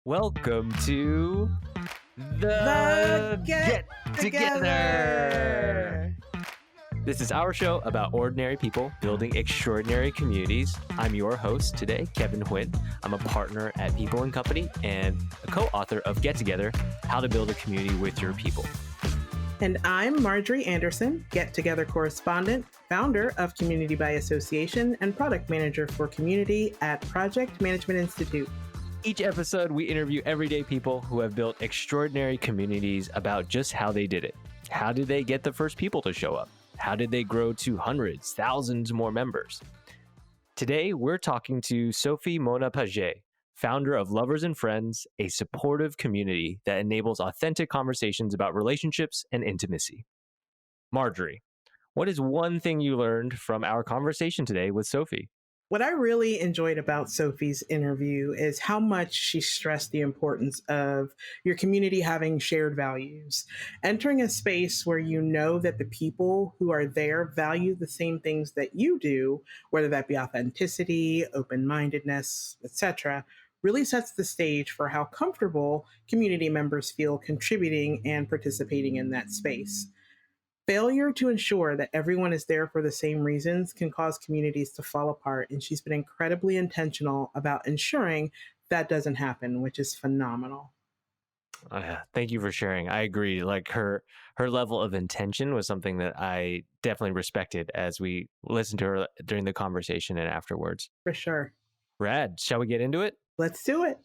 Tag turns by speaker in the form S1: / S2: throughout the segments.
S1: Welcome to the Get Together. This is our show about ordinary people building extraordinary communities. I'm your host today, Kevin Huynh. I'm a partner at People & Company and a co-author of Get Together, How to Build a Community with Your People.
S2: And I'm Marjorie Anderson, Get Together correspondent, founder of Community by Association, and product manager for community at Project Management Institute.
S1: Each episode, we interview everyday people who have built extraordinary communities about just how they did it. How did they get the first people to show up? How did they grow to hundreds, thousands more members? Today, we're talking to Sophie Mona Pagès, founder of Lovers and Friends, a supportive community that enables authentic conversations about relationships and intimacy. Marjorie, what is one thing you learned from our conversation today with Sophie?
S2: What I really enjoyed about Sophie's interview is how much she stressed the importance of your community having shared values. Entering a space where you know that the people who are there value the same things that you do, whether that be authenticity, open-mindedness, etc., really sets the stage for how comfortable community members feel contributing and participating in that space. Failure to ensure that everyone is there for the same reasons can cause communities to fall apart, and she's been incredibly intentional about ensuring that doesn't happen, which is phenomenal.
S1: Thank you for sharing. I agree. Like her level of intention was something that I definitely respected as we listened to her during the conversation and afterwards.
S2: For sure.
S1: Rad. Shall we get into it?
S2: Let's do it.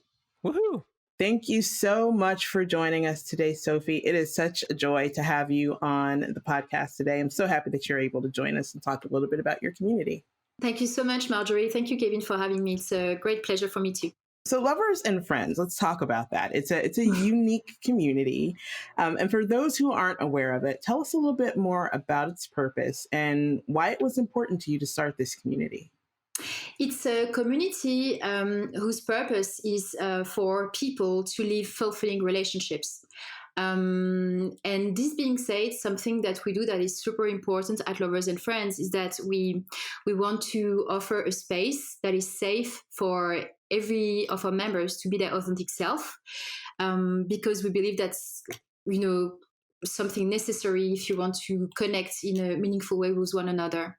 S1: Woohoo!
S2: Thank you so much for joining us today, Sophie. It is such a joy to have you on the podcast today. I'm so happy that you're able to join us and talk a little bit about your community.
S3: Thank you so much, Marjorie. Thank you, Kevin, for having me. It's a great pleasure for me too.
S2: So Lovers and Friends, let's talk about that. It's a unique community. And for those who aren't aware of it, tell us a little bit more about its purpose and why it was important to you to start this community.
S3: It's a community whose purpose is for people to live fulfilling relationships. And this being said, something that we do that is super important at Lovers and Friends is that we want to offer a space that is safe for every of our members to be their authentic self, because we believe that's, something necessary if you want to connect in a meaningful way with one another.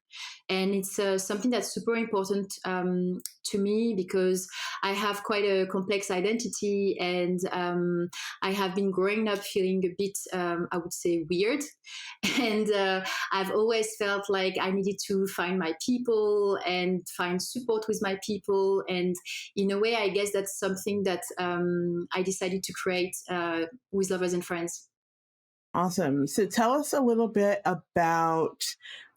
S3: And it's something that's super important to me because I have quite a complex identity, and I have been growing up feeling a bit, I would say, weird. And I've always felt like I needed to find my people and find support with my people. And in a way, I guess that's something that I decided to create with Lovers and Friends.
S2: Awesome. So tell us a little bit about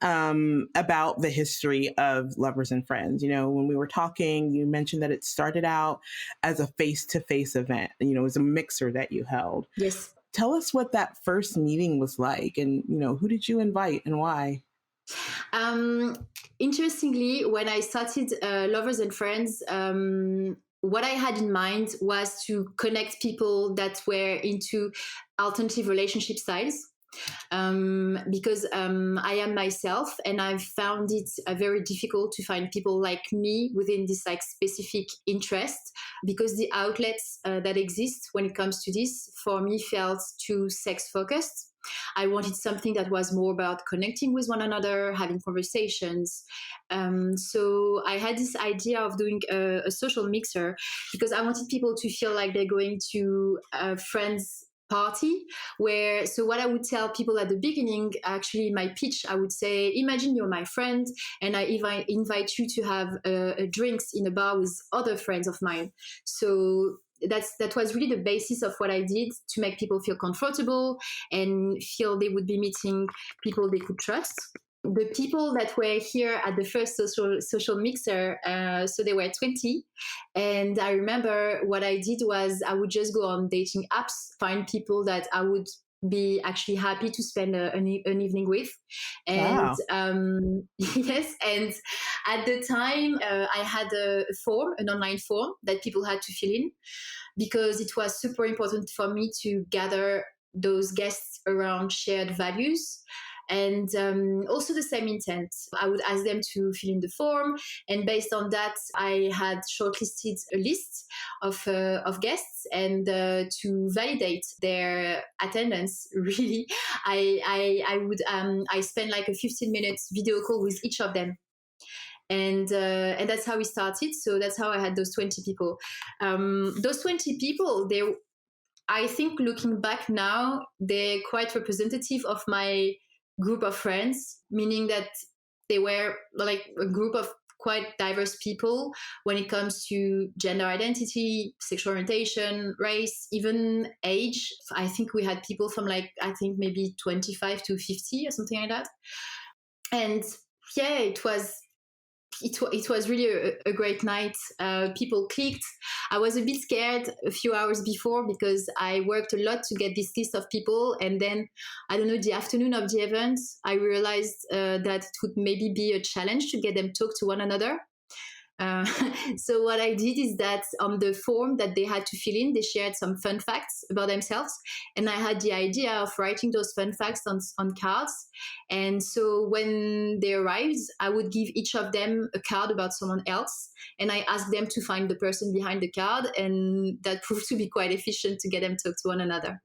S2: the history of Lovers and Friends. When we were talking, you mentioned that it started out as a face-to-face event. It was a mixer that you held.
S3: Yes.
S2: Tell us what that first meeting was like, and who did you invite and why?
S3: Interestingly, when I started Lovers and Friends, what I had in mind was to connect people that were into alternative relationship styles, because I am myself, and I've found it very difficult to find people like me within this specific interest, because the outlets that exist when it comes to this, for me, felt too sex-focused. I wanted something that was more about connecting with one another, having conversations. So I had this idea of doing a social mixer because I wanted people to feel like they're going to a friend's party so what I would tell people at the beginning, actually my pitch, I would say, imagine you're my friend and I invite you to have drinks in a bar with other friends of mine. So that was really the basis of what I did to make people feel comfortable and feel they would be meeting people they could trust. The people that were here at the first social mixer, so they were 20. And I remember what I did was I would just go on dating apps, find people that I would be actually happy to spend an evening with. And wow. Yes, and at the time I had an online form that people had to fill in, because it was super important for me to gather those guests around shared values. And also the same intent. I would ask them to fill in the form, and based on that, I had shortlisted a list of guests, and to validate their attendance, really, I spent like a 15-minute video call with each of them. And that's how we started. So that's how I had those 20 people. Those 20 people, I think looking back now, they're quite representative of my group of friends, meaning that they were like a group of quite diverse people when it comes to gender identity, sexual orientation, race, even age. I think we had people from maybe 25 to 50 or something like that. And yeah, it was really a great night. People clicked. I was a bit scared a few hours before because I worked a lot to get this list of people. And then, I don't know, the afternoon of the event, I realized that it would maybe be a challenge to get them talk to one another. So what I did is that on the form that they had to fill in, they shared some fun facts about themselves. And I had the idea of writing those fun facts on cards. And so when they arrived, I would give each of them a card about someone else. And I asked them to find the person behind the card. And that proved to be quite efficient to get them to talk to one another.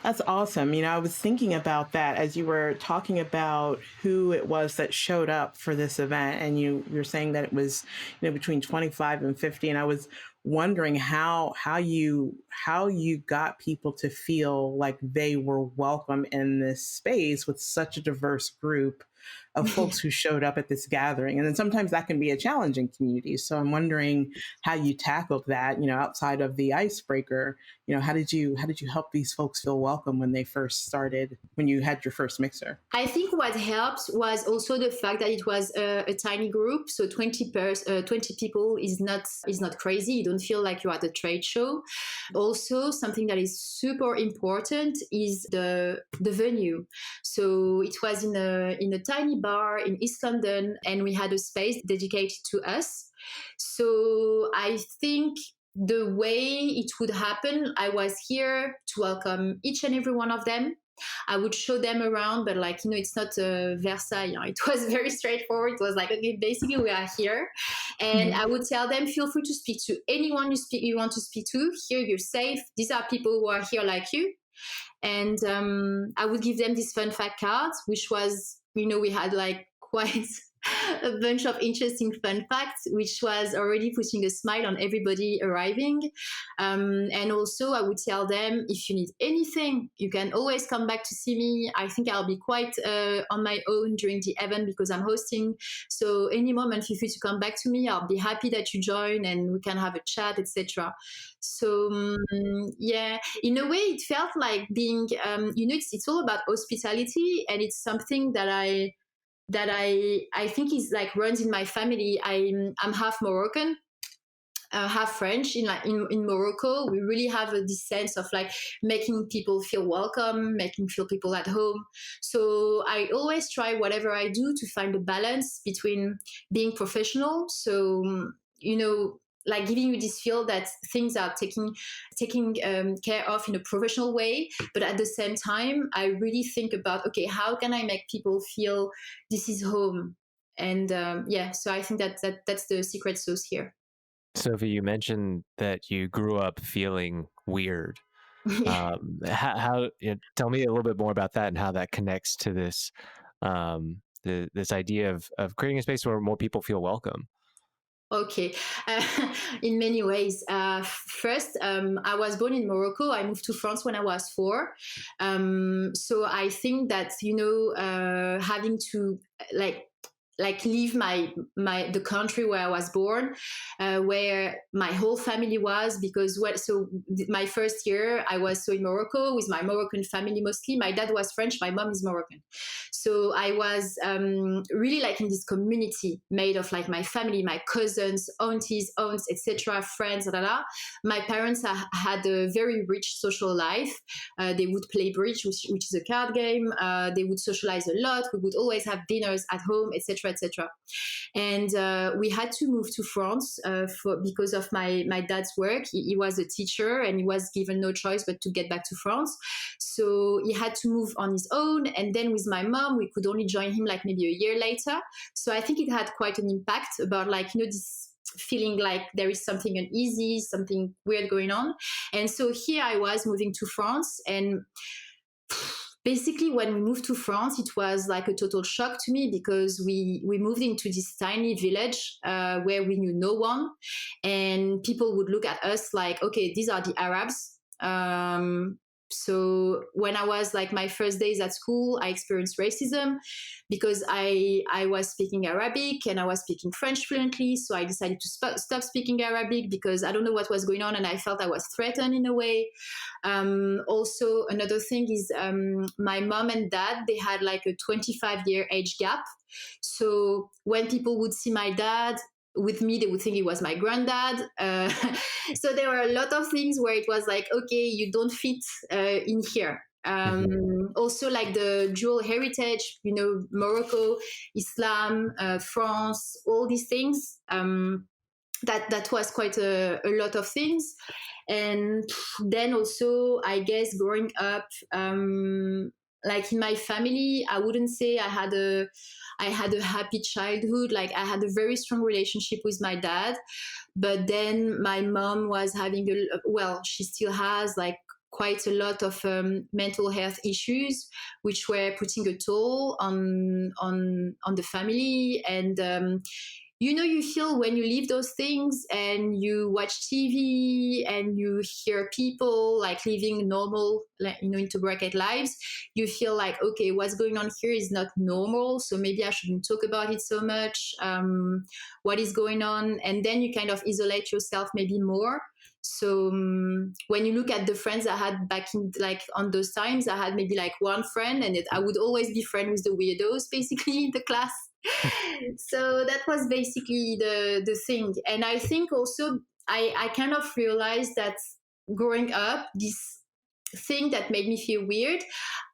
S2: That's awesome. I was thinking about that as you were talking about who it was that showed up for this event. And you're saying that it was, between 25 and 50. And I was wondering how you got people to feel like they were welcome in this space with such a diverse group of folks who showed up at this gathering. And then sometimes that can be a challenge in communities. So I'm wondering how you tackled that, outside of the icebreaker. How did you help these folks feel welcome when they first started, when you had your first mixer?
S3: I think what helped was also the fact that it was a tiny group. So 20 people is not crazy. You don't feel like you're at a trade show. Also, something that is super important is the venue. So it was in a tiny bar in East London, and we had a space dedicated to us. So I think the way it would happen, I was here to welcome each and every one of them. I would show them around, but it's not Versailles. It was very straightforward. It was like, okay, basically we are here. And I would tell them, feel free to speak to anyone you want to speak to. Here you're safe. These are people who are here like you. And I would give them these fun fact cards, which was, we had like quite a bunch of interesting fun facts, which was already putting a smile on everybody arriving. And also I would tell them, if you need anything, you can always come back to see me. I think I'll be quite on my own during the event because I'm hosting. So any moment, feel free to come back to me. I'll be happy that you join and we can have a chat, etc. So yeah, in a way it felt like being, it's all about hospitality, and it's something that I think is like runs in my family. I'm half Moroccan, half French. In Morocco, we really have this sense of like making people feel welcome, making feel people at home. So I always try whatever I do to find a balance between being professional. So like giving you this feel that things are taking care of in a professional way, but at the same time, I really think about, okay, how can I make people feel this is home? And so I think that's the secret sauce here.
S1: Sophie, you mentioned that you grew up feeling weird. Tell me a little bit more about that and how that connects to this this idea of creating a space where more people feel welcome.
S3: Okay, in many ways. First, I was born in Morocco. I moved to France when I was 4. So I think that, having to leave the country where I was born, where my whole family was, because my first year I was in Morocco with my Moroccan family mostly. My dad was French, my mom is Moroccan. So I was really like in this community made of like my family, my cousins, aunties, etc., friends, My parents had a very rich social life. They would play bridge, which is a card game. They would socialize a lot. We would always have dinners at home, etc. etc., etc. And we had to move to France because of my dad's work. He was a teacher and he was given no choice but to get back to France. So he had to move on his own. And then with my mom, we could only join him like maybe a year later. So I think it had quite an impact about like, this feeling like there is something uneasy, something weird going on. And so here I was moving to France, and basically when we moved to France, it was like a total shock to me because we moved into this tiny village where we knew no one, and people would look at us like, okay, these are the Arabs. So when I was like my first days at school, I experienced racism because I was speaking Arabic and I was speaking French fluently. So I decided to stop speaking Arabic because I don't know what was going on and I felt I was threatened in a way. Also, another thing is my mom and dad, they had like a 25-year age gap. So when people would see my dad with me, they would think he was my granddad. So there were a lot of things where it was like, okay, you don't fit in here. Also like the dual heritage, Morocco, Islam, France, all these things. That was quite a lot of things. And then also, I guess, growing up, like in my family, I wouldn't say I had a happy childhood. Like I had a very strong relationship with my dad, but then my mom was having she still has like quite a lot of mental health issues, which were putting a toll on the family. And you feel when you leave those things and you watch TV and you hear people like living normal, like, into bracket lives, you feel like, okay, what's going on here is not normal. So maybe I shouldn't talk about it so much. What is going on? And then you kind of isolate yourself maybe more. So when you look at the friends I had back in like on those times, I had maybe like one friend, and I would always be friends with the weirdos basically in the class. So that was basically the thing. And I think also I kind of realized that growing up, this thing that made me feel weird,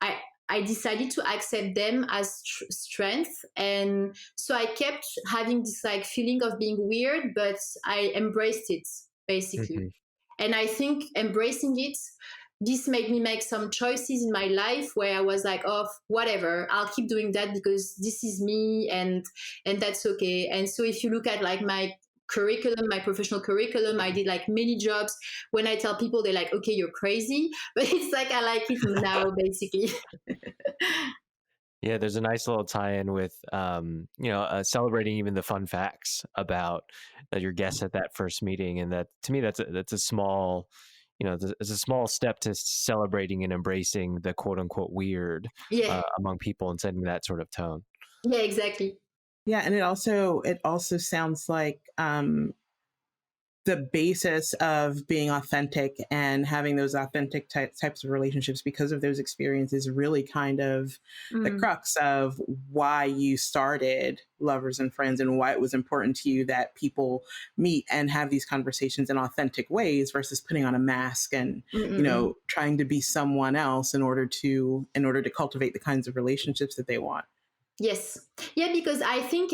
S3: I decided to accept them as strength. And so I kept having this like feeling of being weird, but I embraced it basically. Mm-hmm. And I think embracing it, this made me make some choices in my life where I was like, oh, whatever, I'll keep doing that because this is me, and that's okay. And so if you look at like my curriculum, my professional curriculum, I did like many jobs. When I tell people, they're like, okay, you're crazy. But it's like, I like it now, basically.
S1: Yeah, there's a nice little tie-in with, celebrating even the fun facts about your guests at that first meeting, and that to me, that's a small, it's a small step to celebrating and embracing the quote-unquote weird among people and setting that sort of tone.
S3: Yeah, exactly.
S2: Yeah, and it also sounds like the basis of being authentic and having those authentic types of relationships because of those experiences really kind of the crux of why you started Lovers and Friends and why it was important to you that people meet and have these conversations in authentic ways versus putting on a mask and, trying to be someone else in order to cultivate the kinds of relationships that they want.
S3: Yes. Yeah, because I think...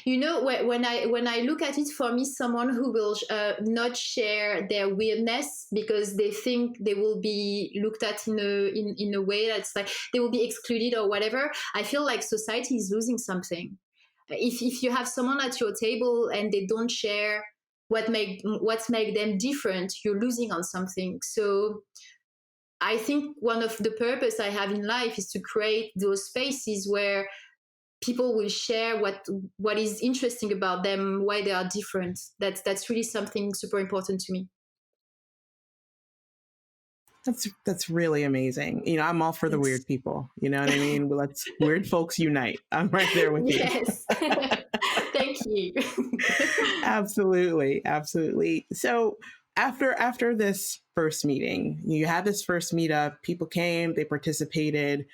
S3: when I look at it, for me, someone who will not share their weirdness because they think they will be looked at in a way that's like they will be excluded or whatever, I feel like society is losing something. If you have someone at your table and they don't share what make them different, you're losing on something. So I think one of the purpose I have in life is to create those spaces where people will share what is interesting about them, why they are different. That's really something super important to me.
S2: That's really amazing. I'm all for the weird people. You know what I mean? Let's weird folks unite. I'm right there with you.
S3: Yes. Thank you.
S2: Absolutely. Absolutely. So after this first meeting, you had this first meetup, people came, they participated.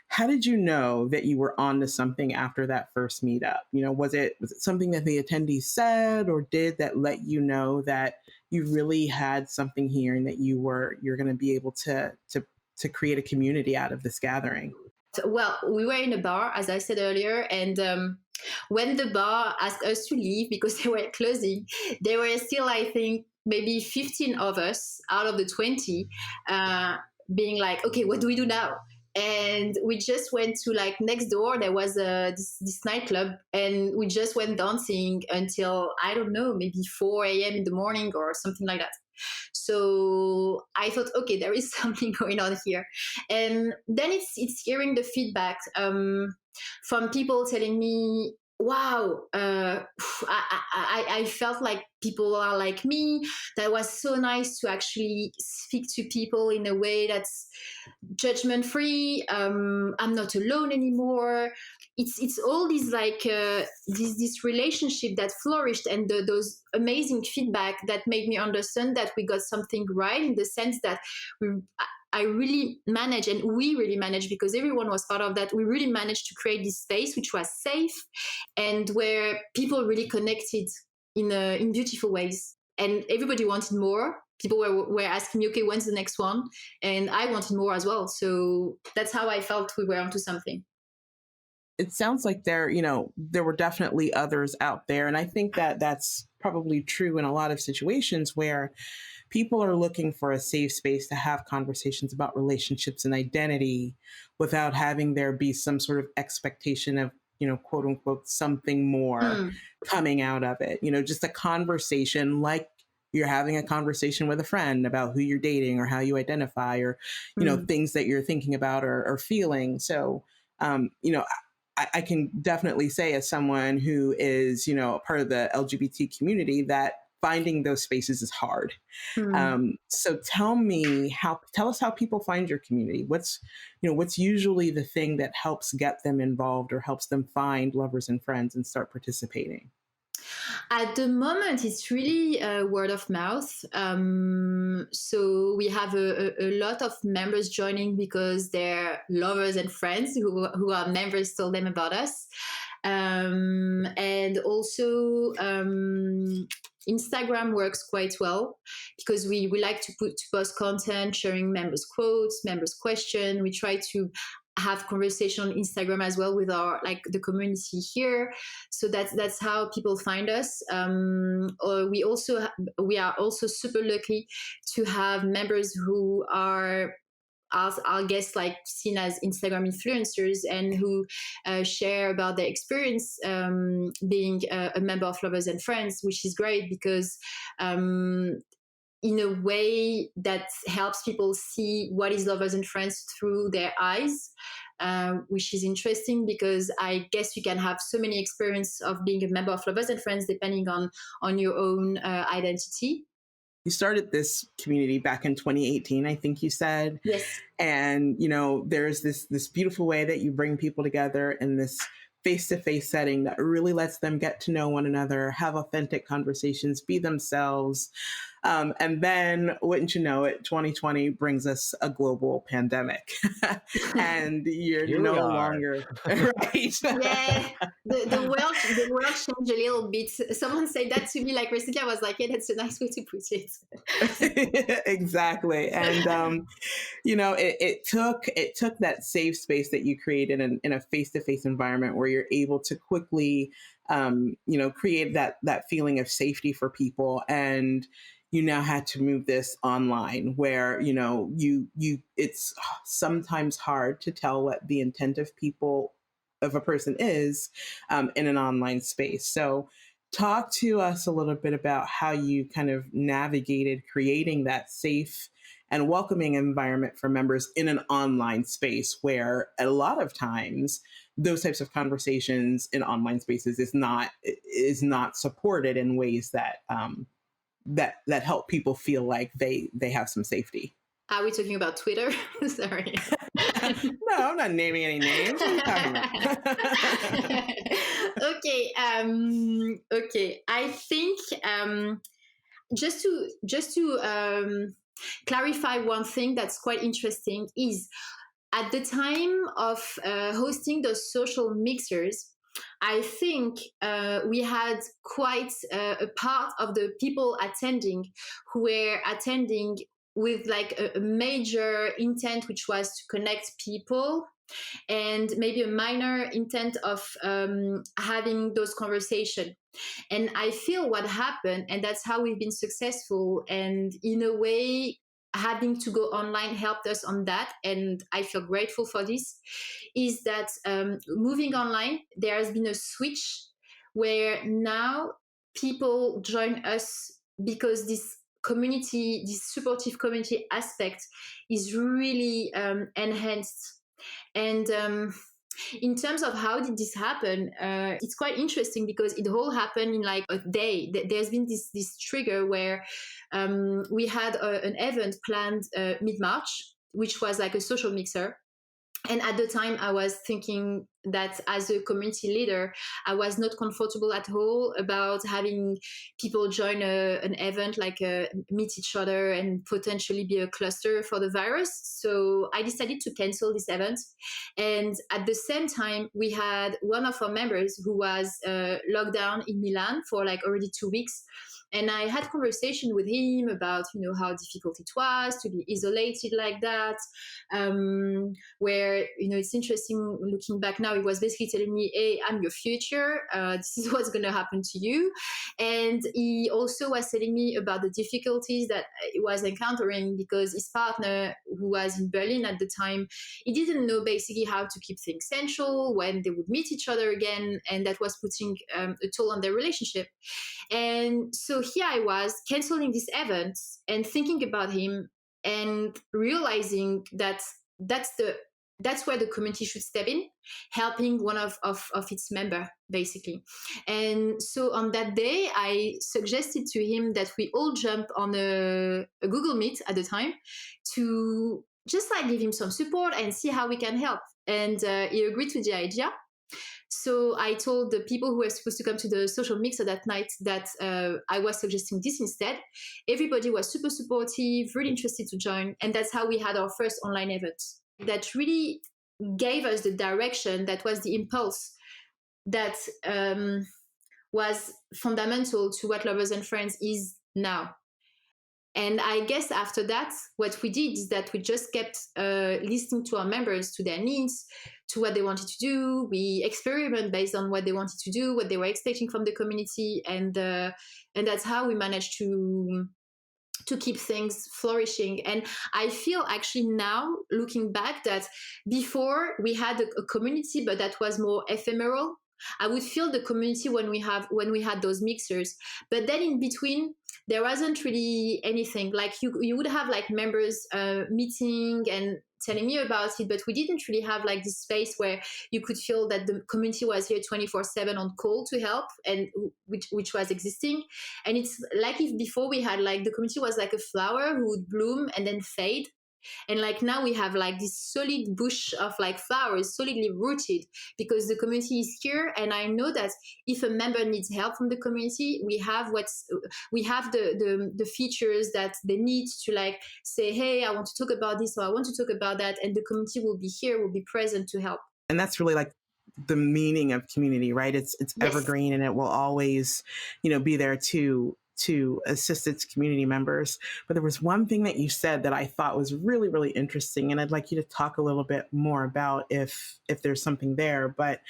S2: How did you know that you were on to something after that first meetup? Was it something that the attendees said or did that let you know that you really had something here and that you're going to be able to create a community out of this gathering?
S3: Well, we were in a bar, as I said earlier, and when the bar asked us to leave because they were closing, there were still, I think, maybe 15 of us out of the 20 being like, okay, what do we do now? And we just went to like next door. There was this nightclub, and we just went dancing until, I don't know, maybe 4 a.m. in the morning or something like that. So I thought, okay, there is something going on here. And then it's hearing the feedback from people telling me, wow, I felt like people are like me. That was so nice to actually speak to people in a way that's judgment free. I'm not alone anymore. It's all these like this relationship that flourished, and those amazing feedback that made me understand that we got something right, in the sense that I really managed, and we really managed, because everyone was part of that. We really managed to create this space which was safe and where people really connected in beautiful ways, and everybody wanted more. People were asking me, okay, when's the next one? And I wanted more as well. So that's how I felt we were onto something.
S2: It sounds like there were definitely others out there. And I think that that's probably true in a lot of situations where people are looking for a safe space to have conversations about relationships and identity without having there be some sort of expectation of, quote unquote, something more coming out of it. Just a conversation like you're having a conversation with a friend about who you're dating or how you identify, or, things that you're thinking about or feeling. So, I can definitely say, as someone who is, part of the LGBT community, that finding those spaces is hard. So tell us how people find your community. What's usually the thing that helps get them involved or helps them find lovers and friends and start participating?
S3: At the moment, it's really word of mouth. So we have a lot of members joining because their lovers and friends who are members told them about us. And also Instagram works quite well because we like to post content, sharing members' quotes, members' questions. We try to have conversation on Instagram as well with our the community here. So that's how people find us. We are also super lucky to have members who are, I guess, seen as Instagram influencers, and who share about their experience being a member of Lovers and Friends, which is great because in a way that helps people see what is Lovers and Friends through their eyes, which is interesting because I guess you can have so many experiences of being a member of Lovers and Friends depending on your own identity.
S2: You started this community back in 2018, I think you said.
S3: Yes.
S2: And, there's this beautiful way that you bring people together in this face-to-face setting that really lets them get to know one another, have authentic conversations, be themselves. And then, wouldn't you know it, 2020 brings us a global pandemic. And you're no longer right.
S3: Yeah, the world changed a little bit. Someone said that to me recently. I was like, yeah, that's a nice way to put it.
S2: Exactly. And it took that safe space that you created in a face-to-face environment where you're able to quickly create that feeling of safety for people. And you now had to move this online where, it's sometimes hard to tell what the intent of a person is in an online space. So talk to us a little bit about how you kind of navigated creating that safe and welcoming environment for members in an online space where a lot of times those types of conversations in online spaces is not supported in ways that that help people feel like they have some safety.
S3: Are we talking about Twitter? Sorry.
S2: No, I'm not naming any names. What are you talking about?
S3: Okay. Okay. I think just to clarify one thing that's quite interesting is at the time of hosting those social mixers, I think we had quite a part of the people attending who were attending with a major intent, which was to connect people and maybe a minor intent of having those conversations. And I feel what happened, and that's how we've been successful. And in a way, having to go online helped us on that. And I feel grateful for this, is that moving online, there has been a switch where now people join us because this community, this supportive community aspect is really enhanced. And in terms of how did this happen, it's quite interesting because it all happened in like a day. There's been this trigger where we had an event planned mid-March, which was like a social mixer. And at the time, I was thinking that as a community leader, I was not comfortable at all about having people join an event, like meet each other and potentially be a cluster for the virus. So I decided to cancel this event. And at the same time, we had one of our members who was locked down in Milan for like already 2 weeks. And I had conversation with him about, how difficult it was to be isolated like that. Where, it's interesting looking back now, he was basically telling me, hey, I'm your future. This is what's going to happen to you. And he also was telling me about the difficulties that he was encountering because his partner, who was in Berlin at the time, he didn't know basically how to keep things central when they would meet each other again. And that was putting a toll on their relationship. And so here I was canceling this event and thinking about him and realizing that that's where the community should step in, helping one of its member, basically. And so on that day, I suggested to him that we all jump on a Google Meet at the time to just like give him some support and see how we can help. And he agreed to the idea. So I told the people who were supposed to come to the social mixer that night that I was suggesting this instead. Everybody was super supportive, really interested to join. And that's how we had our first online event. That really gave us the direction, that was the impulse that was fundamental to what Lovers and Friends is now. And I guess after that, what we did is that we just kept listening to our members, to their needs, to what they wanted to do. We experiment based on what they wanted to do, what they were expecting from the community. And that's how we managed to keep things flourishing. And I feel actually now, looking back, that before we had a community, but that was more ephemeral. I would feel the community when we had those mixers, but then in between there wasn't really anything. Like you would have like members meeting and telling me about it, but we didn't really have like this space where you could feel that the community was here 24/7 on call to help, and which was existing. And it's like if before we had like the community was like a flower who would bloom and then fade. And like now we have like this solid bush of like flowers, solidly rooted, because the community is here. And I know that if a member needs help from the community, we have the features that they need to like say, hey, I want to talk about this, or I want to talk about that. And the community will be here, will be present to help.
S2: And that's really like the meaning of community, right? It's yes. Evergreen, and it will always, be there to assist its community members. But there was one thing that you said that I thought was really, really interesting, and I'd like you to talk a little bit more about if there's something there. But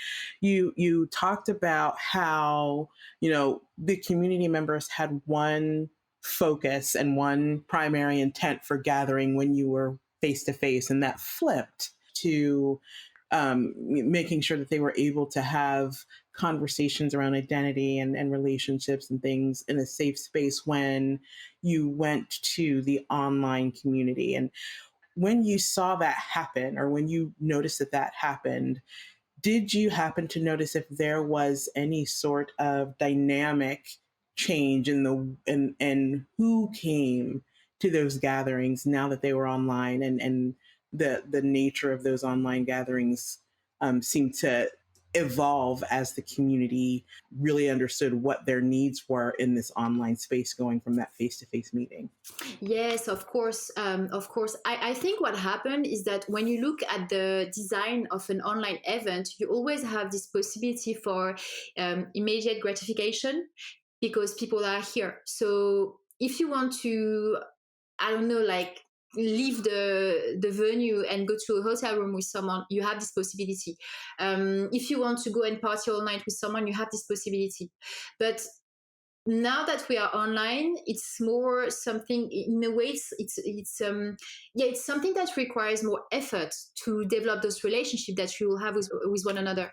S2: you talked about how, the community members had one focus and one primary intent for gathering when you were face to face, and that flipped to making sure that they were able to have conversations around identity and relationships and things in a safe space when you went to the online community. And when you saw that happen, or when you noticed that happened, did you happen to notice if there was any sort of dynamic change in who came to those gatherings now that they were online, and the nature of those online gatherings seemed to evolve as the community really understood what their needs were in this online space, going from that face-to-face meeting?
S3: Yes, of course. I think what happened is that when you look at the design of an online event, you always have this possibility for immediate gratification because people are here. So if you want to, I don't know, like leave the venue and go to a hotel room with someone, you have this possibility. If you want to go and party all night with someone, you have this possibility. But now that we are online, it's more something, in a way, it's something that requires more effort to develop those relationships that you will have with one another.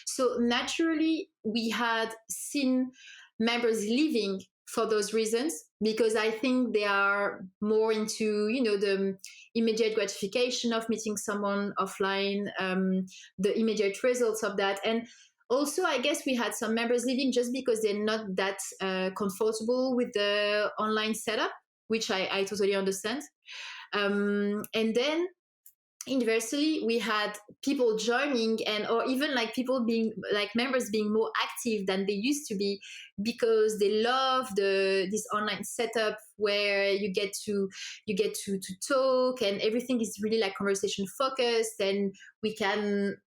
S3: So naturally, we had seen members leaving for those reasons, because I think they are more into, the immediate gratification of meeting someone offline, the immediate results of that. And also, I guess we had some members leaving just because they're not that comfortable with the online setup, which I totally understand. And then inversely, we had people joining, or even like people being like members being more active than they used to be, because they love this online setup where you get to talk, and everything is really like conversation focused, and we can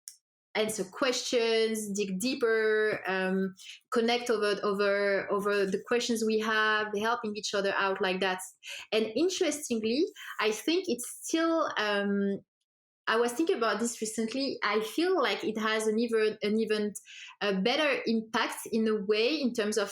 S3: answer questions, dig deeper, connect over the questions we have, helping each other out like that. And interestingly, I think it's still, I was thinking about this recently. I feel like it has an even better impact in a way, in terms of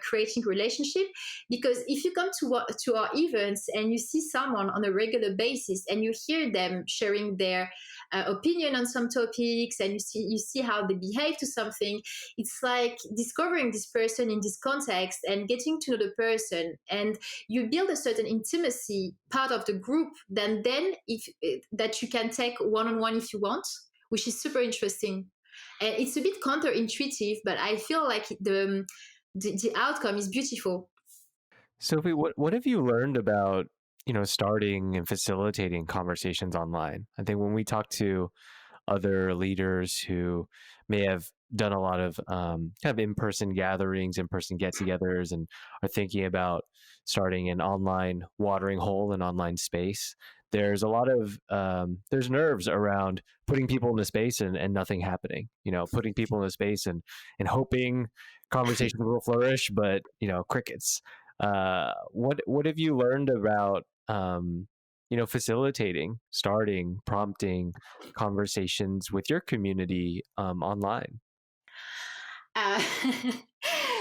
S3: creating relationship. Because if you come to our events and you see someone on a regular basis and you hear them sharing their opinion on some topics, and you see how they behave to something, it's like discovering this person in this context and getting to know the person, and you build a certain intimacy part of the group then that you can take one-on-one if you want, which is super interesting. And it's a bit counterintuitive, but I feel like the outcome is beautiful.
S1: Sophie, what have you learned about, starting and facilitating conversations online? I think when we talk to other leaders who may have done a lot of kind of in-person gatherings, in-person get-togethers, and are thinking about starting an online watering hole, an online space, there's a lot of there's nerves around putting people in a space and nothing happening. Putting people in a space and hoping conversations will flourish, but crickets. What have you learned about facilitating, starting, prompting conversations with your community online?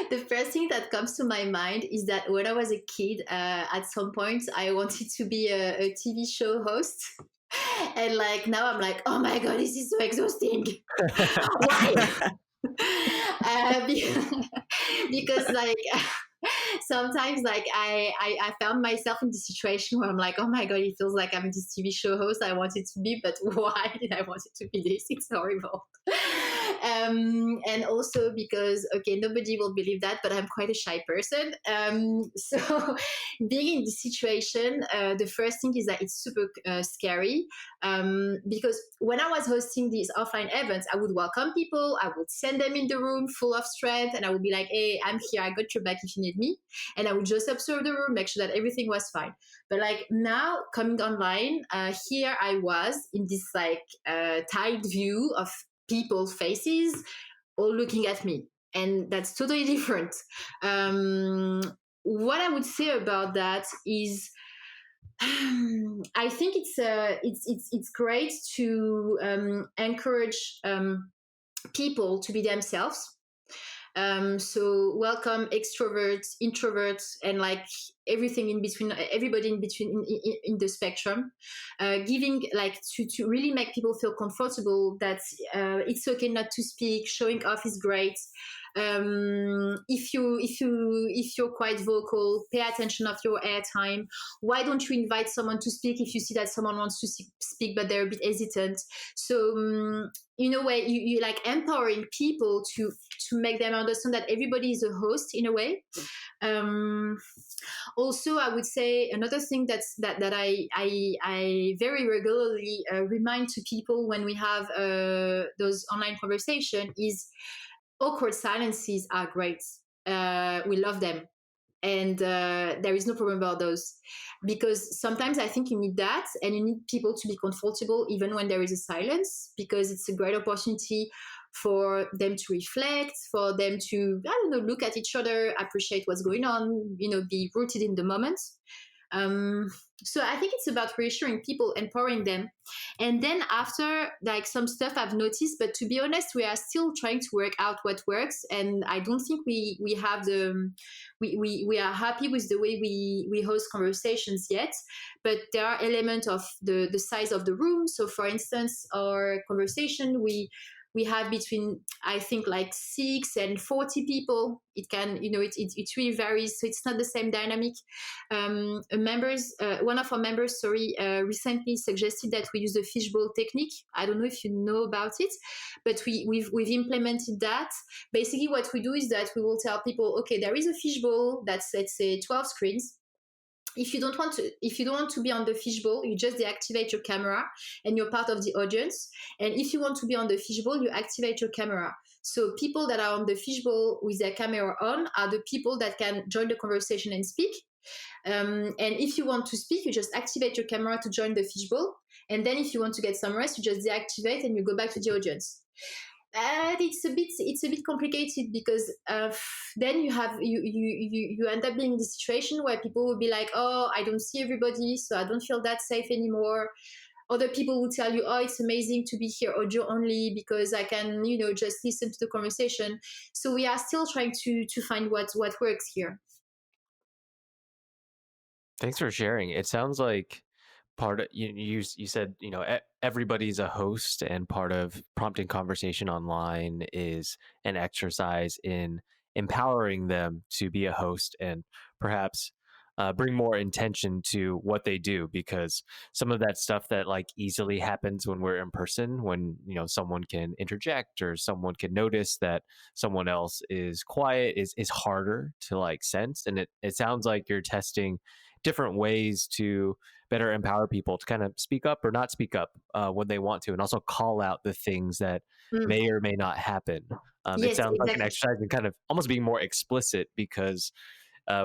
S3: The first thing that comes to my mind is that when I was a kid, at some point, I wanted to be a TV show host. And like now I'm like, oh my God, this is so exhausting. Why? Because like sometimes like I found myself in this situation where I'm like, oh my God, it feels like I'm this TV show host I wanted to be, but why did I want it to be this? It's horrible. And also because, okay, nobody will believe that, but I'm quite a shy person. So being in this situation, the first thing is that it's super scary, because when I was hosting these offline events, I would welcome people, I would send them in the room full of strength, and I would be like, hey, I'm here, I got your back if you need me. And I would just observe the room, make sure that everything was fine. But like now coming online, here I was in this like tight view of people's faces all looking at me, and that's totally different. What I would say about that is I think it's great to encourage people to be themselves. So welcome extroverts, introverts, and like everything in between, everybody in between in the spectrum, giving like to really make people feel comfortable that it's okay not to speak. Showing off is great. If you're quite vocal, pay attention of your airtime. Why don't you invite someone to speak if you see that someone wants to speak but they're a bit hesitant? So in a way, you like empowering people to make them understand that everybody is a host in a way. Also, I would say another thing that I very regularly remind to people when we have those online conversation is awkward silences are great. We love them. And there is no problem about those, because sometimes I think you need that, and you need people to be comfortable even when there is a silence, because it's a great opportunity for them to reflect, for them to, I don't know, look at each other, appreciate what's going on, be rooted in the moment. So I think it's about reassuring people, empowering them. And then after, like, some stuff I've noticed, but to be honest, we are still trying to work out what works. And I don't think we have we are happy with the way we host conversations yet. But there are elements of the size of the room. So for instance, our conversation, we have between, I think, like 6 and 40 people. It can, it really varies. So it's not the same dynamic. One of our members, recently suggested that we use the fishbowl technique. I don't know if you know about it, but we've implemented that. Basically, what we do is that we will tell people, okay, there is a fishbowl that's, let's say, 12 screens. If you don't want to be on the fishbowl, you just deactivate your camera and you're part of the audience. And if you want to be on the fishbowl, you activate your camera. So people that are on the fishbowl with their camera on are the people that can join the conversation and speak. And if you want to speak, you just activate your camera to join the fishbowl. And then if you want to get some rest, you just deactivate and you go back to the audience. It's a bit complicated because then you end up being in this situation where people will be like, oh, I don't see everybody, so I don't feel that safe anymore. Other people will tell you, oh, it's amazing to be here audio only because I can, just listen to the conversation. So we are still trying to find what works here.
S1: Thanks for sharing. It sounds like part of you said, everybody's a host, and part of prompting conversation online is an exercise in empowering them to be a host and perhaps bring more intention to what they do, because some of that stuff that like easily happens when we're in person, when someone can interject or someone can notice that someone else is quiet, is harder to like sense. And it sounds like you're testing different ways to better empower people to kind of speak up or not speak up when they want to, and also call out the things that may or may not happen.
S3: Yes,
S1: it sounds
S3: exactly.
S1: like an exercise in kind of almost being more explicit, because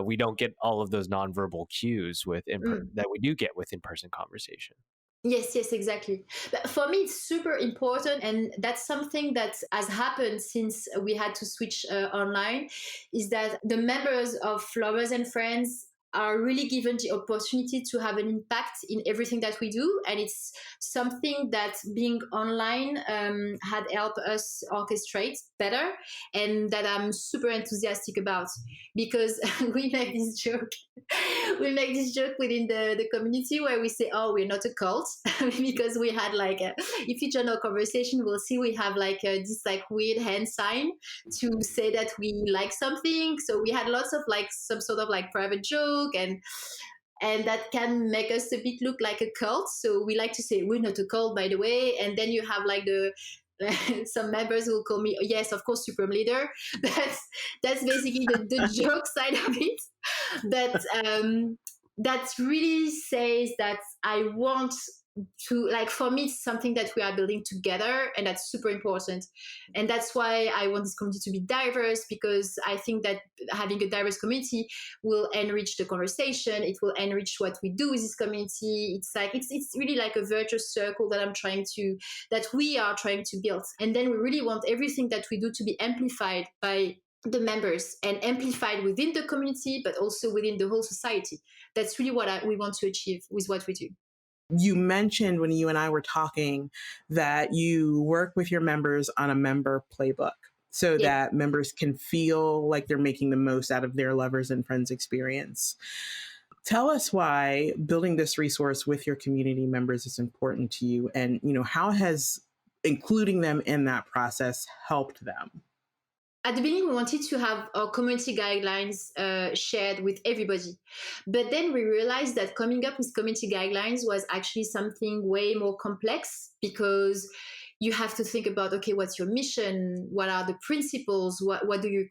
S1: we don't get all of those nonverbal cues that we do get with in-person conversation.
S3: Yes, exactly. But for me, it's super important. And that's something that has happened since we had to switch online, is that the members of Lovers and Friends are really given the opportunity to have an impact in everything that we do. And it's something that being online had helped us orchestrate better, and that I'm super enthusiastic about, because we make this joke within the community where we say, oh, we're not a cult, because we had like, if you join our conversation, we'll see we have like this like weird hand sign to say that we like something. So we had lots of like some sort of like private joke, and that can make us a bit look like a cult. So we like to say we're not a cult, by the way. And then you have like some members will call me, yes, of course, Supreme Leader. That's basically the joke side of it. But that really says that I want to, like, for me, it's something that we are building together, and that's super important. And that's why I want this community to be diverse, because I think that having a diverse community will enrich the conversation. It will enrich what we do with this community. It's like, it's really like a virtuous circle that we are trying to build. And then we really want everything that we do to be amplified by the members, and amplified within the community, but also within the whole society. That's really what we want to achieve with what we do.
S2: You mentioned when you and I were talking that you work with your members on a member playbook so that members can feel like they're making the most out of their Lovers and Friends experience. Tell us why building this resource with your community members is important to you, and how has including them in that process helped them?
S3: At the beginning, we wanted to have our community guidelines shared with everybody. But then we realized that coming up with community guidelines was actually something way more complex, because you have to think about, okay, what's your mission? What are the principles? What do you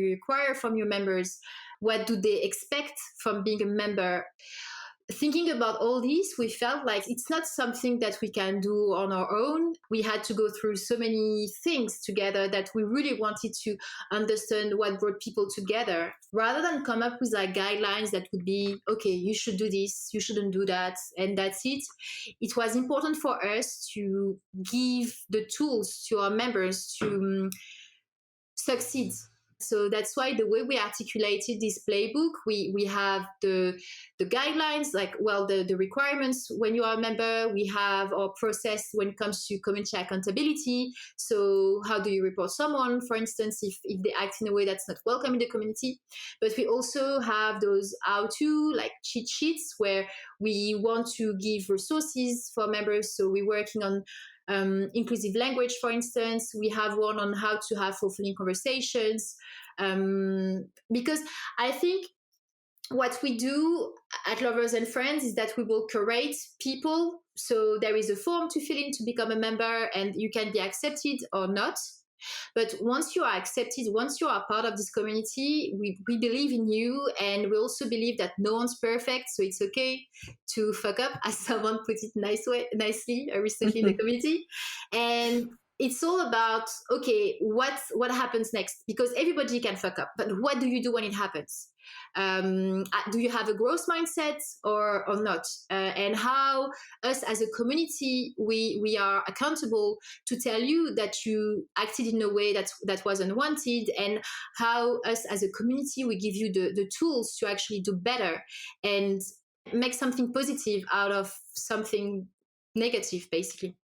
S3: require from your members? What do they expect from being a member? Thinking about all this, we felt like it's not something that we can do on our own. We had to go through so many things together that we really wanted to understand what brought people together, rather than come up with like guidelines that would be, okay, you should do this, you shouldn't do that, and that's it. It was important for us to give the tools to our members to succeed. So that's why the way we articulated this playbook, we have the guidelines, like, well, the requirements when you are a member. We have our process when it comes to community accountability. So how do you report someone, for instance, if they act in a way that's not welcome in the community? But we also have those how-to, like, cheat sheets, where we want to give resources for members. So we're working on inclusive language, for instance. We have one on how to have fulfilling conversations, because I think what we do at Lovers and Friends is that we will curate people. So there is a form to fill in to become a member, and you can be accepted or not. But once you are accepted, once you are part of this community, we believe in you, and we also believe that no one's perfect, so it's okay to fuck up, as someone put it nicely recently in the community. And it's all about, okay, what happens next? Because everybody can fuck up, but what do you do when it happens? Do you have a growth mindset or not? And how us as a community, we are accountable to tell you that you acted in a way that was unwanted, and how us as a community, we give you the tools to actually do better and make something positive out of something negative, basically.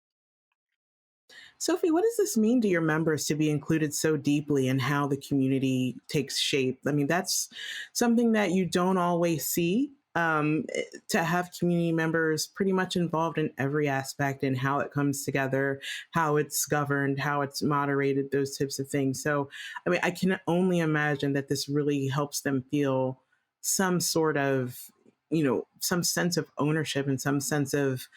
S2: Sophie, what does this mean to your members to be included so deeply in how the community takes shape? I mean, that's something that you don't always see. To have community members pretty much involved in every aspect and how it comes together, how it's governed, how it's moderated, those types of things. So, I mean, I can only imagine that this really helps them feel some sort of, some sense of ownership and some sense of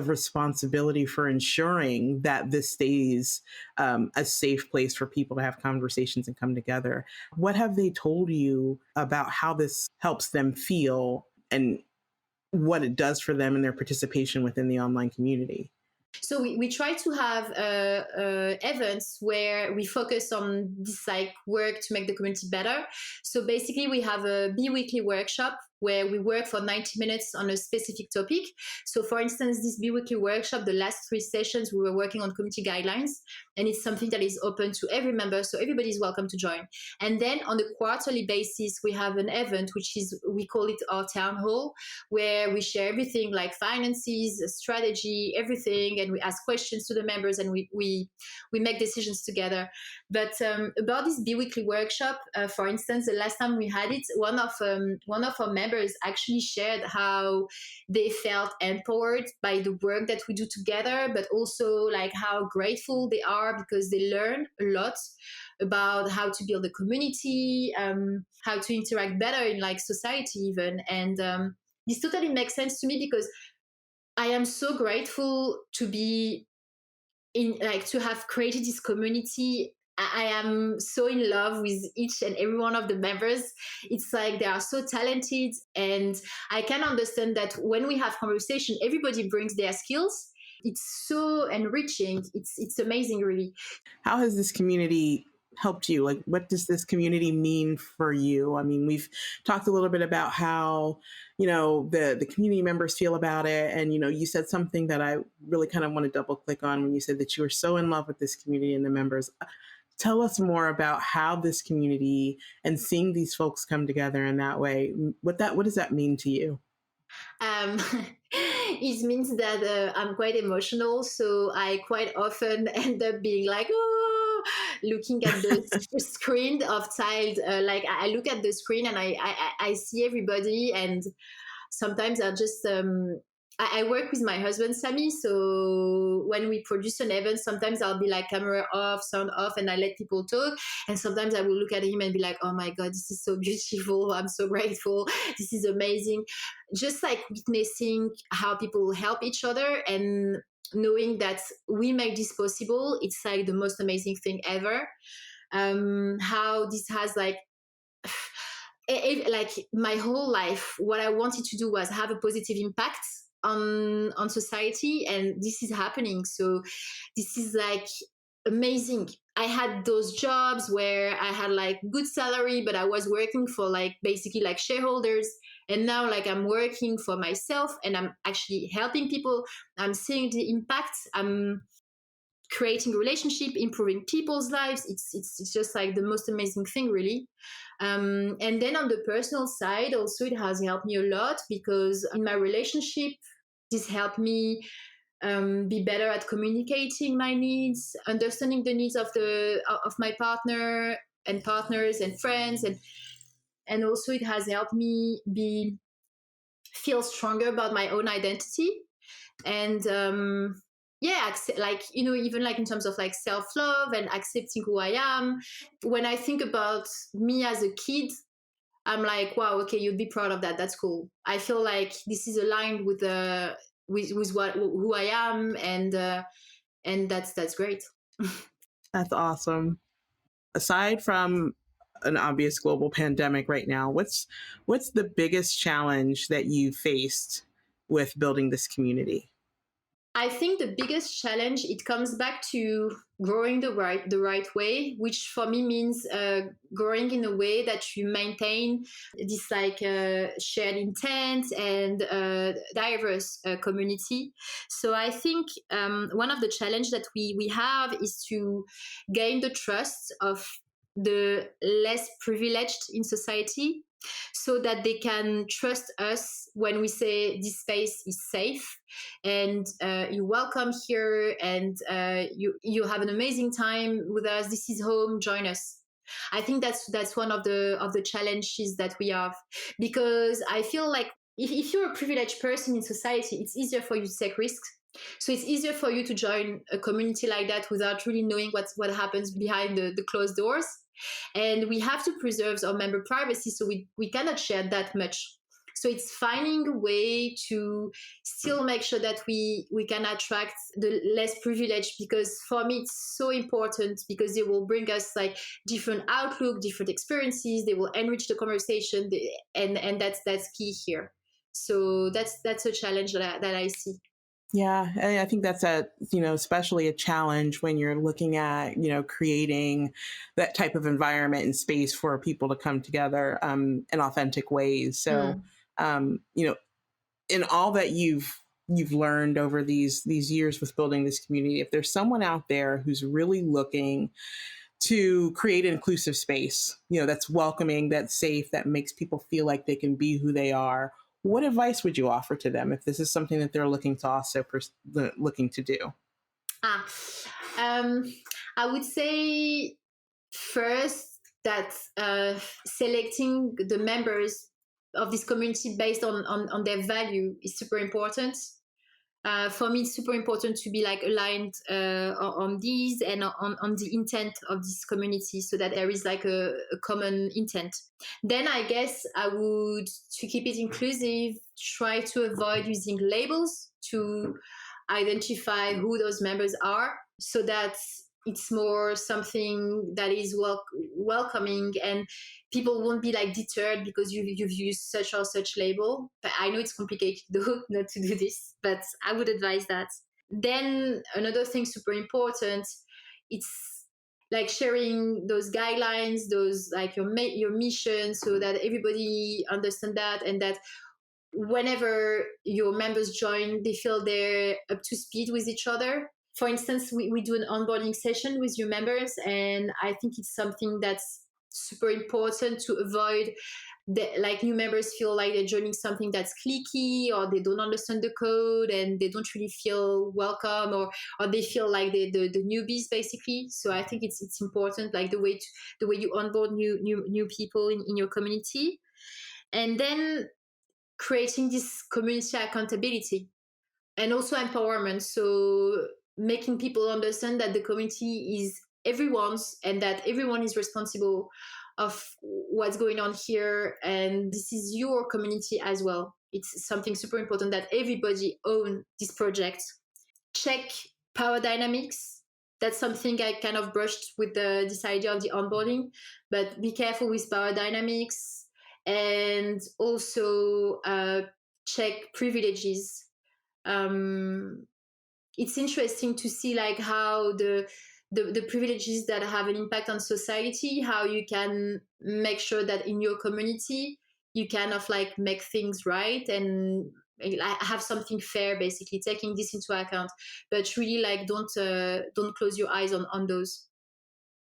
S2: responsibility for ensuring that this stays a safe place for people to have conversations and come together. What have they told you about how this helps them feel and what it does for them in their participation within the online community?
S3: So we try to have events where we focus on this, like, work to make the community better. So basically we have a bi-weekly workshop where we work for 90 minutes on a specific topic. So for instance, this bi-weekly workshop, the last 3 sessions, we were working on community guidelines, and it's something that is open to every member. So everybody's welcome to join. And then on a quarterly basis, we have an event, we call it our town hall, where we share everything like finances, strategy, everything. And we ask questions to the members, and we make decisions together. But about this bi-weekly workshop, for instance, the last time we had it, one of our members actually shared how they felt empowered by the work that we do together, but also like how grateful they are because they learn a lot about how to build a community, how to interact better in like society even. And this totally makes sense to me because I am so grateful to be to have created this community. I am so in love with each and every one of the members. It's like they are so talented, and I can understand that when we have conversation, everybody brings their skills. It's so enriching. It's amazing, really.
S2: How has this community helped you? Like, what does this community mean for you? I mean, we've talked a little bit about how, the community members feel about it. And, you said something that I really kind of want to double click on when you said that you were so in love with this community and the members. Tell us more about how this community and seeing these folks come together in that way. What does that mean to you?
S3: It means that I'm quite emotional, so I quite often end up being like, oh, looking at the screen of child. Like I look at the screen and I see everybody, and sometimes I just I work with my husband, Sammy. So when we produce an event, sometimes I'll be like camera off, sound off, and I let people talk. And sometimes I will look at him and be like, oh my God, this is so beautiful. I'm so grateful. This is amazing. Just like witnessing how people help each other and knowing that we make this possible. It's like the most amazing thing ever. How this has like my whole life, what I wanted to do was have a positive impact on society, and this is happening. So this is like amazing. I had those jobs where I had like good salary, but I was working for like basically like shareholders, and now like I'm working for myself and I'm actually helping people. I'm seeing the impact. creating a relationship, improving people's lives. It's just like the most amazing thing, really. And then on the personal side, also it has helped me a lot because in my relationship, this helped me be better at communicating my needs, understanding the needs of my partner and partners and friends, and also it has helped me feel stronger about my own identity and like, you know, even like in terms of like self-love and accepting who I am. When I think about me as a kid, I'm like, wow, okay, you'd be proud of that. That's cool. I feel like this is aligned with who I am, and that's great.
S2: That's awesome. Aside from an obvious global pandemic right now, what's the biggest challenge that you faced with building this community?
S3: I think the biggest challenge, it comes back to growing the right way, which for me means growing in a way that you maintain this like shared intent and diverse community. So I think one of the challenge that we have is to gain the trust of the less privileged in society, so that they can trust us when we say this space is safe and you're welcome here, and you have an amazing time with us. This is home. Join us. I think that's one of the challenges that we have, because I feel like if you're a privileged person in society, it's easier for you to take risks. So it's easier for you to join a community like that without really knowing what happens behind the closed doors. And we have to preserve our member privacy, so we cannot share that much. So it's finding a way to still make sure that we can attract the less privileged, because for me it's so important, because they will bring us like different outlook, different experiences. They will enrich the conversation, and that's key here. So that's a challenge that I see.
S2: Yeah, I think that's especially a challenge when you're looking at, creating that type of environment and space for people to come together in authentic ways. So, in all that you've learned over these years with building this community, if there's someone out there who's really looking to create an inclusive space, that's welcoming, that's safe, that makes people feel like they can be who they are, what advice would you offer to them if this is something that they're looking to also looking to do?
S3: I would say first that selecting the members of this community based on their value is super important. For me, it's super important to be like aligned on these and on the intent of this community, so that there is like a common intent. Then I guess I would, to keep it inclusive, try to avoid using labels to identify who those members are, so that it's more something that is welcoming, and people won't be like deterred because you've used such or such label. But I know it's complicated though not to do this, but I would advise that. Then another thing super important, it's like sharing those guidelines, those like your mission, so that everybody understand that, and that whenever your members join, they feel they're up to speed with each other. For instance, we do an onboarding session with your members, and I think it's something that's super important to avoid like new members feel like they're joining something that's cliquey, or they don't understand the code and they don't really feel welcome, or they feel like the newbies basically. So I think it's important, like the way you onboard new people in your community. And then creating this community accountability and also empowerment. So making people understand that the community is everyone's, and that everyone is responsible of what's going on here, and this is your community as well. It's something super important that everybody own this project. Check power dynamics. That's something I kind of brushed with this idea of the onboarding, but be careful with power dynamics. And also check privileges. It's interesting to see like how the privileges that have an impact on society, how you can make sure that in your community you kind of like make things right and have something fair, basically taking this into account, but really like don't close your eyes on those.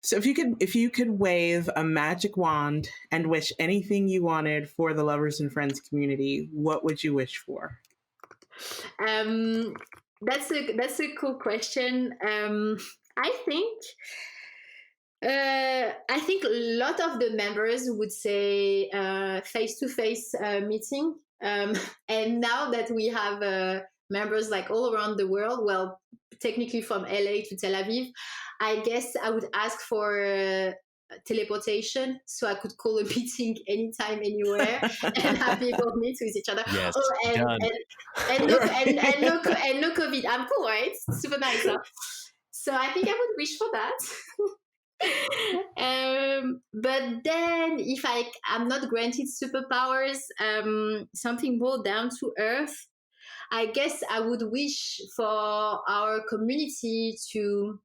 S2: So if you could wave a magic wand and wish anything you wanted for the Lovers and Friends community, what would you wish for?
S3: That's a cool question. I think a lot of the members would say face-to-face meeting. And now that we have members like all around the world, well, technically from LA to Tel Aviv, I guess I would ask for teleportation, so I could call a meeting anytime, anywhere, and have people meet with each other.
S1: Yes,
S3: and no COVID. I'm cool, right? Super nice. Huh? So I think I would wish for that. But then if I'm not granted superpowers, something more down to earth, I guess I would wish for our community to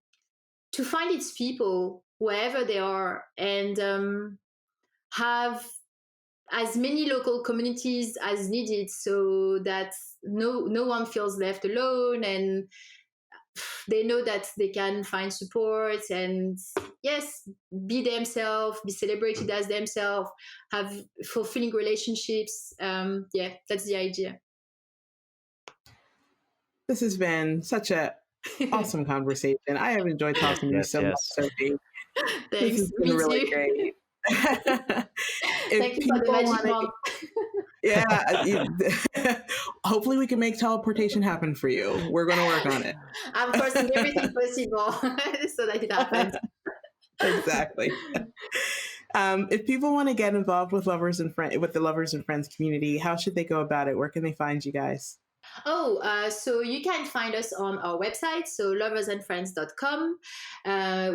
S3: find its people wherever they are, and have as many local communities as needed, so that no one feels left alone, and they know that they can find support, and yes, be themselves, be celebrated as themselves, have fulfilling relationships. Yeah, that's the idea.
S2: This has been such a awesome conversation. I have enjoyed talking to you so much, Sophie.
S3: Thanks.
S2: This has been really great.
S3: Thank you for the magic wand.
S2: Yeah, hopefully we can make teleportation happen for you. We're going to work on it.
S3: I'm crossing everything possible so that it happens.
S2: Exactly. If people want to get involved with the Lovers and Friends community, how should they go about it? Where can they find you guys?
S3: So you can find us on our website, so loversandfriends.com,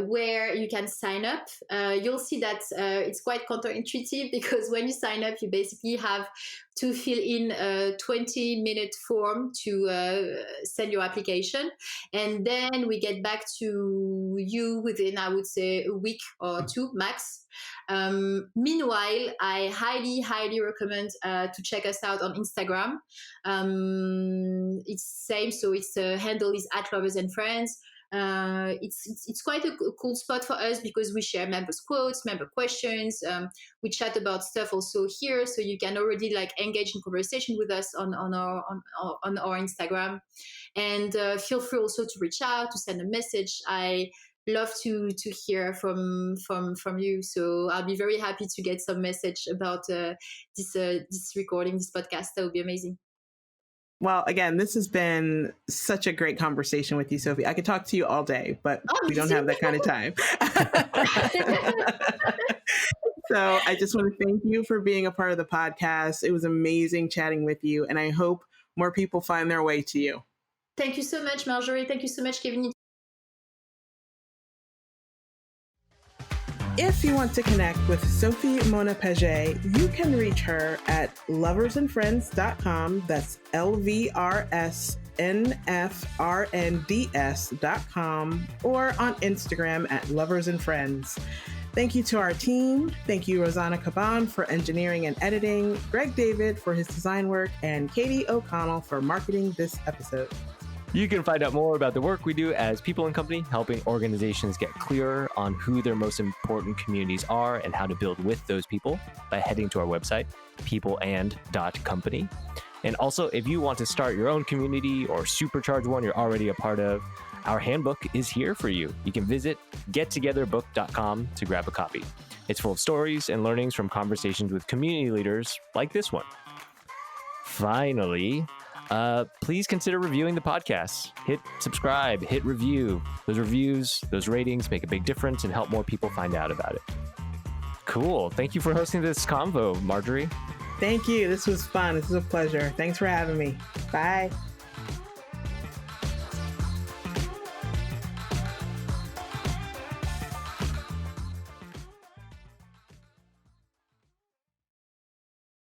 S3: where you can sign up. You'll see that it's quite counterintuitive, because when you sign up, you basically have to fill in a 20-minute form to send your application. And then we get back to you within, I would say, a week or two max. Meanwhile, I highly recommend to check us out on Instagram. It's same, so its handle is @loversandfriends. It's quite a cool spot for us, because we share members' quotes, member questions. We chat about stuff also here, so you can already like engage in conversation with us on our Instagram. And feel free also to reach out, to send a message. I love to hear from you, so I'll be very happy to get some message about this recording, this podcast. That would be amazing.
S2: Well, again, this has been such a great conversation with you, Sophie. I could talk to you all day, but we don't have that kind of time. So I just want to thank you for being a part of the podcast. It was amazing chatting with you, and I hope more people find their way to you.
S3: Thank you so much, Marjorie. Thank you so much, Kevin.
S2: If you want to connect with Sophie Mona Pagès, you can reach her at loversandfriends.com. That's LVRSNFRNDS.com, or on Instagram at loversandfriends. Thank you to our team. Thank you, Rosanna Caban, for engineering and editing, Greg David for his design work, and Katie O'Connell for marketing this episode.
S1: You can find out more about the work we do as People & Company, helping organizations get clearer on who their most important communities are and how to build with those people by heading to our website, peopleand.company. And also, if you want to start your own community or supercharge one you're already a part of, our handbook is here for you. You can visit gettogetherbook.com to grab a copy. It's full of stories and learnings from conversations with community leaders like this one. Finally, please consider reviewing the podcast. Hit subscribe, hit review. Those reviews, those ratings make a big difference and help more people find out about it. Cool. Thank you for hosting this convo, Marjorie.
S2: Thank you. This was fun. This was a pleasure. Thanks for having me. Bye.